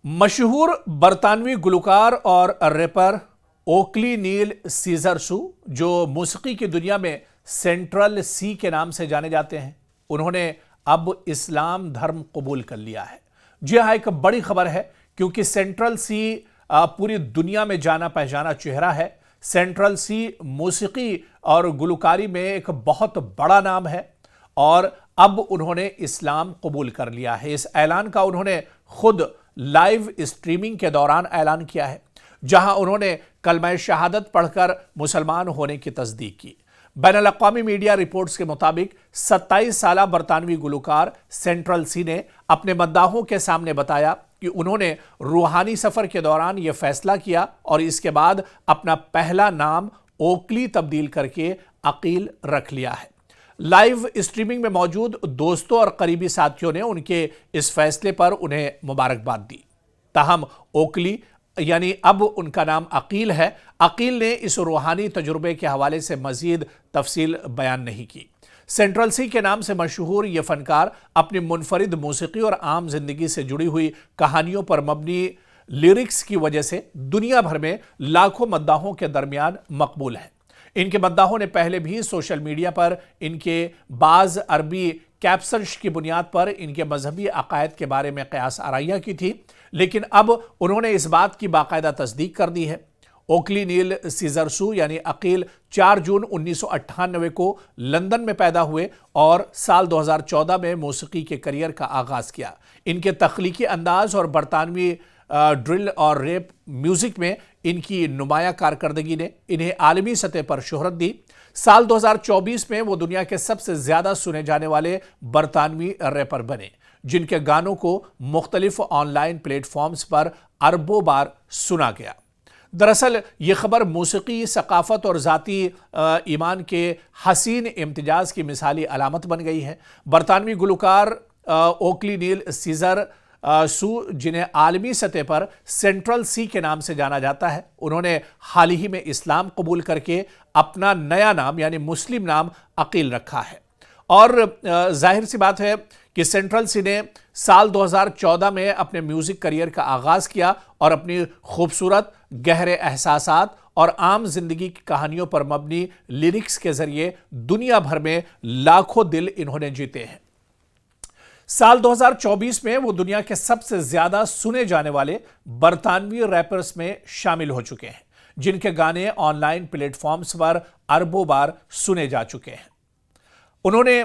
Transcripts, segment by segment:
मशहूर बरतानवी गुलकार और रैपर ओकली नील सीजर सू, जो मौसीकी की दुनिया में सेंट्रल सी के नाम से जाने जाते हैं, उन्होंने अब इस्लाम धर्म कबूल कर लिया है। जी हाँ, एक बड़ी खबर है क्योंकि सेंट्रल सी पूरी दुनिया में जाना पहचाना चेहरा है। सेंट्रल सी मौसीकी और गुलकारी में एक बहुत बड़ा नाम है और अब उन्होंने इस्लाम कबूल कर लिया है। इस ऐलान का उन्होंने खुद लाइव स्ट्रीमिंग के दौरान ऐलान किया है, जहां उन्होंने कलमा शहादत पढ़कर मुसलमान होने की तस्दीक की। बैनुल अक़वामी मीडिया रिपोर्ट्स के मुताबिक 27 साला बरतानवी गुलकार सेंट्रल सी ने अपने मद्दाहों के सामने बताया कि उन्होंने रूहानी सफर के दौरान यह फैसला किया और इसके बाद अपना पहला नाम ओकली तब्दील करके अकील रख लिया है। लाइव स्ट्रीमिंग में मौजूद दोस्तों और करीबी साथियों ने उनके इस फैसले पर उन्हें मुबारकबाद दी। ताहम ओकली यानी अब उनका नाम अकील है। अकील ने इस रूहानी तजुर्बे के हवाले से मजीद तफसील बयान नहीं की। सेंट्रल सी के नाम से मशहूर ये फनकार अपनी मुनफरिद मौसीकी और आम जिंदगी से जुड़ी हुई कहानियों पर मबनी लिरिक्स की वजह से दुनिया भर में लाखों मद्दाहों के दरमियान मकबूल है। इनके मद्दाहों ने पहले भी सोशल मीडिया पर इनके बाज अरबी कैप्शंस की बुनियाद पर इनके मजहबी अकायद के बारे में कयास आराइयां की थी, लेकिन अब उन्होंने इस बात की बाकायदा तस्दीक कर दी है। ओकली नील सीजर सू यानी अकील 4 जून 1998 को लंदन में पैदा हुए और साल 2014 में मौसीकी के करियर का आगाज किया। इनके तख्लीकी अंदाज और बरतानवी ड्रिल और रैप म्यूजिक में इनकी नुमाया कारकर्दगी ने इन्हें आलमी सतह पर शोहरत दी। साल 2024 में वो दुनिया के सबसे ज्यादा सुने जाने वाले बरतानवी रैपर बने, जिनके गानों को मुख्तलिफ ऑनलाइन प्लेटफॉर्म्स पर अरबों बार सुना गया। दरअसल ये खबर मौसीकी, सकाफत और ज़ाती ईमान के हसीन इम्तिजाज की मिसाली अलामत बन गई है। बरतानवी गुलकार ओकली नील सीजर सू, जिन्हें आलमी सतह पर सेंट्रल सी के नाम से जाना जाता है, उन्होंने हाल ही में इस्लाम कबूल करके अपना नया नाम यानी मुस्लिम नाम अकील रखा है। और जाहिर सी बात है कि सेंट्रल सी ने साल 2014 में अपने म्यूजिक करियर का आगाज किया और अपनी खूबसूरत, गहरे एहसासात और आम जिंदगी की कहानियों पर मबनी लिरिक्स के जरिए दुनिया भर में लाखों दिल इन्होंने जीते हैं। साल 2024 में वो दुनिया के सबसे ज्यादा सुने जाने वाले बरतानवी रैपर्स में शामिल हो चुके हैं, जिनके गाने ऑनलाइन प्लेटफॉर्म्स पर अरबों बार सुने जा चुके हैं। उन्होंने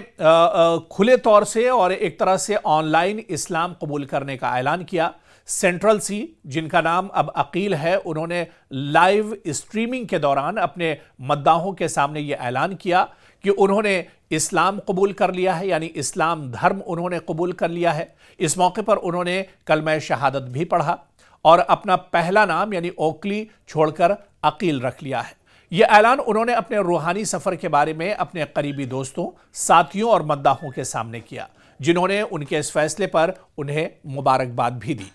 खुले तौर से और एक तरह से ऑनलाइन इस्लाम कबूल करने का ऐलान किया। सेंट्रल सी, जिनका नाम अब अकील है, उन्होंने लाइव स्ट्रीमिंग के दौरान अपने मद्दाहों के सामने यह ऐलान किया कि उन्होंने इस्लाम कबूल कर लिया है, यानी इस्लाम धर्म उन्होंने कबूल कर लिया है। इस मौके पर उन्होंने कलमा शहादत भी पढ़ा और अपना पहला नाम यानी ओकली छोड़कर अकील रख लिया है। यह ऐलान उन्होंने अपने रूहानी सफर के बारे में अपने करीबी दोस्तों, साथियों और मद्दाहों के सामने किया, जिन्होंने उनके इस फैसले पर उन्हें मुबारकबाद भी दी।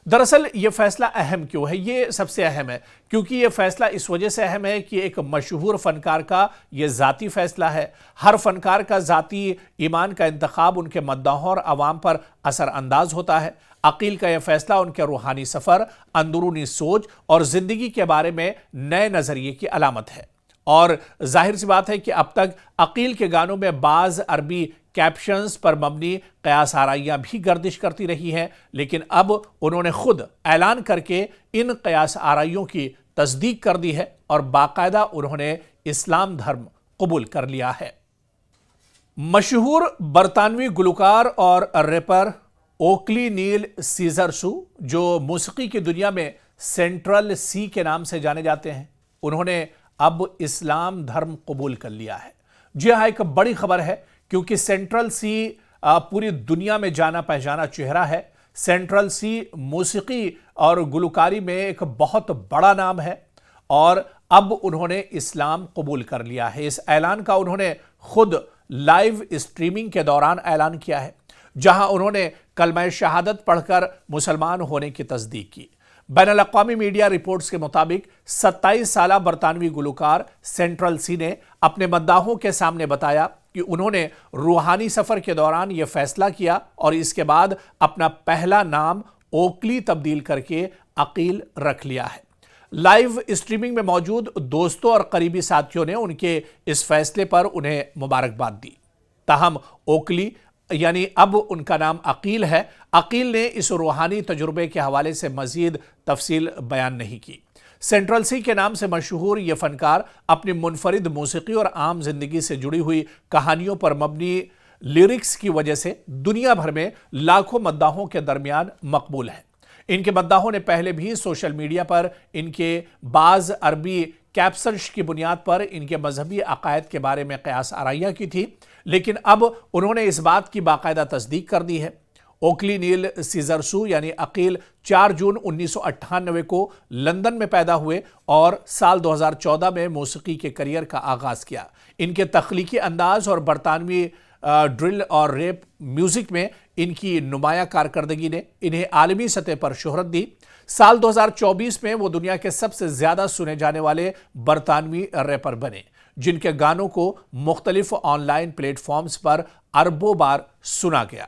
दरअसल ये फैसला अहम क्यों है? ये सबसे अहम है क्योंकि ये फैसला इस वजह से अहम है कि एक मशहूर फनकार का ये ज़ाती फैसला है। हर फनकार का ज़ाती ईमान का इंतखाब उनके मद्दाहों और अवाम पर असर अंदाज होता है। अकील का यह फैसला उनके रूहानी सफ़र, अंदरूनी सोच और ज़िंदगी के बारे में नए नज़रिए की अलामत है। और जाहिर सी बात है कि अब तक अकील के गानों में बाज़ अरबी कैप्शंस पर मबनी कयास आराइयां भी गर्दिश करती रही हैं, लेकिन अब उन्होंने खुद ऐलान करके इन कयास आराइयों की तस्दीक कर दी है और बाकायदा उन्होंने इस्लाम धर्म कबूल कर लिया है। मशहूर बरतानवी गुलकार और रैपर ओकली नील सीजर सू, जो मौसीकी की दुनिया में सेंट्रल सी के नाम से जाने जाते हैं, उन्होंने अब इस्लाम धर्म कबूल कर लिया है। जी हाँ, एक बड़ी खबर है क्योंकि सेंट्रल सी पूरी दुनिया में जाना पहचाना चेहरा है। सेंट्रल सी मौसीकी और गुलकारी में एक बहुत बड़ा नाम है और अब उन्होंने इस्लाम कबूल कर लिया है। इस ऐलान का उन्होंने खुद लाइव स्ट्रीमिंग के दौरान ऐलान किया है, जहां उन्होंने कलमा शहादत पढ़कर मुसलमान होने की तस्दीक की। बैनुल अक़वामी मीडिया रिपोर्ट्स के मुताबिक 27 साला बरतानवी गुलकार सेंट्रल सी ने अपने मद्दाहों के सामने बताया कि उन्होंने रूहानी सफर के दौरान यह फैसला किया और इसके बाद अपना पहला नाम اوکلی تبدیل کر کے عقیل رکھ لیا ہے۔ لائیو اسٹریمنگ میں موجود دوستوں اور قریبی ساتھیوں نے ان کے اس فیصلے پر انہیں مبارکباد دی۔ تاہم اوکلی یعنی اب ان کا نام عقیل ہے، عقیل نے اس روحانی تجربے کے حوالے سے مزید تفصیل بیان نہیں کی۔ سینٹرل سی کے نام سے مشہور یہ فنکار اپنی منفرد موسیقی اور عام زندگی سے جڑی ہوئی کہانیوں پر مبنی لیرکس کی وجہ سے دنیا بھر میں لاکھوں مداحوں کے درمیان مقبول ہیں۔ ان کے مداحوں نے پہلے بھی سوشل میڈیا پر ان کے بعض عربی کیپشنز کی بنیاد پر ان کے مذہبی عقائد کے بارے میں قیاس آرائیاں کی تھی، لیکن اب انہوں نے اس بات کی باقاعدہ تصدیق کر دی ہے۔ اوکلی نیل سیزرسو یعنی عقیل 4 جون 1998 کو لندن میں پیدا ہوئے اور سال 2014 میں موسیقی کے کریئر کا آغاز کیا۔ ان کے تخلیقی انداز اور برطانوی ڈرل اور ریپ میوزک میں ان کی نمایاں کارکردگی نے انہیں عالمی سطح پر شہرت دی۔ سال 2024 میں وہ دنیا کے سب سے زیادہ سنے جانے والے برطانوی ریپر بنے، جن کے گانوں کو مختلف آن لائن پلیٹ فارمز پر اربوں بار سنا گیا۔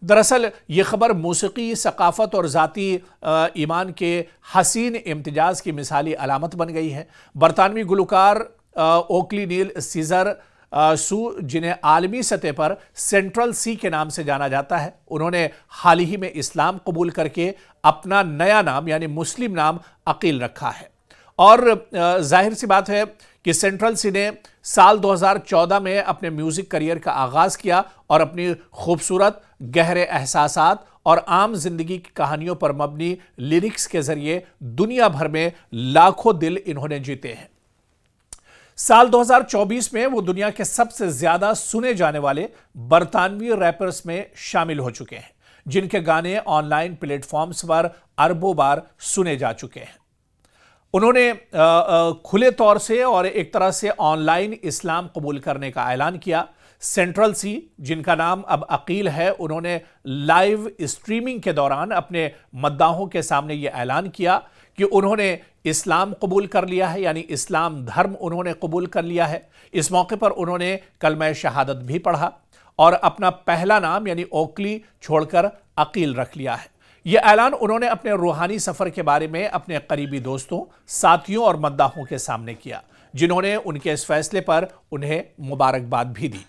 دراصل یہ خبر موسیقی، ثقافت اور ذاتی ایمان کے حسین امتزاج کی مثالی علامت بن گئی ہے۔ برطانوی گلوکار اوکلی نیل سیزر سو، جنہیں عالمی سطح پر سینٹرل سی کے نام سے جانا جاتا ہے، انہوں نے حال ہی میں اسلام قبول کر کے اپنا نیا نام یعنی مسلم نام عقیل رکھا ہے۔ اور ظاہر سی بات ہے کہ سینٹرل سی نے سال 2014 میں اپنے میوزک کریئر کا آغاز کیا اور اپنی خوبصورت، گہرے احساسات اور عام زندگی کی کہانیوں پر مبنی لیرکس کے ذریعے دنیا بھر میں لاکھوں دل انہوں نے جیتے ہیں۔ سال 2024 میں وہ دنیا کے سب سے زیادہ سنے جانے والے برطانوی ریپرز میں شامل ہو چکے ہیں، جن کے گانے آن لائن پلیٹ فارمز پر اربوں بار سنے جا چکے ہیں۔ انہوں نے کھلے طور سے اور ایک طرح سے آن لائن اسلام قبول کرنے کا اعلان کیا۔ سینٹرل سی، جن کا نام اب عقیل ہے، انہوں نے لائیو اسٹریمنگ کے دوران اپنے مداحوں کے سامنے یہ اعلان کیا کہ انہوں نے اسلام قبول کر لیا ہے، یعنی اسلام دھرم انہوں نے قبول کر لیا ہے۔ اس موقع پر انہوں نے کلمہ شہادت بھی پڑھا اور اپنا پہلا نام یعنی اوکلی چھوڑ کر عقیل رکھ لیا ہے۔ یہ اعلان انہوں نے اپنے روحانی سفر کے بارے میں اپنے قریبی دوستوں، ساتھیوں اور مداحوں کے سامنے کیا، جنہوں نے ان کے اس فیصلے پر انہیں مبارکباد بھی دی۔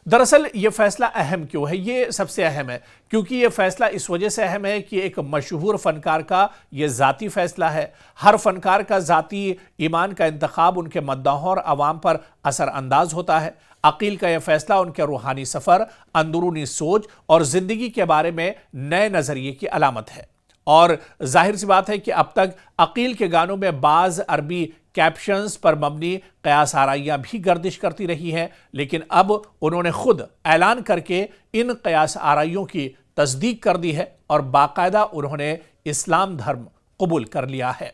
دراصل یہ فیصلہ اہم کیوں ہے؟ یہ سب سے اہم ہے کیونکہ یہ فیصلہ اس وجہ سے اہم ہے کہ ایک مشہور فنکار کا یہ ذاتی فیصلہ ہے۔ ہر فنکار کا ذاتی ایمان کا انتخاب ان کے مداحوں اور عوام پر اثر انداز ہوتا ہے۔ عقیل کا یہ فیصلہ ان کے روحانی سفر، اندرونی سوچ اور زندگی کے بارے میں نئے نظریے کی علامت ہے۔ اور ظاہر سی بات ہے کہ اب تک عقیل کے گانوں میں بعض عربی کیپشنز پر مبنی قیاس آرائیاں بھی گردش کرتی رہی ہیں، لیکن اب انہوں نے خود اعلان کر کے ان قیاس آرائیوں کی تصدیق کر دی ہے اور باقاعدہ انہوں نے اسلام دھرم قبول کر لیا ہے۔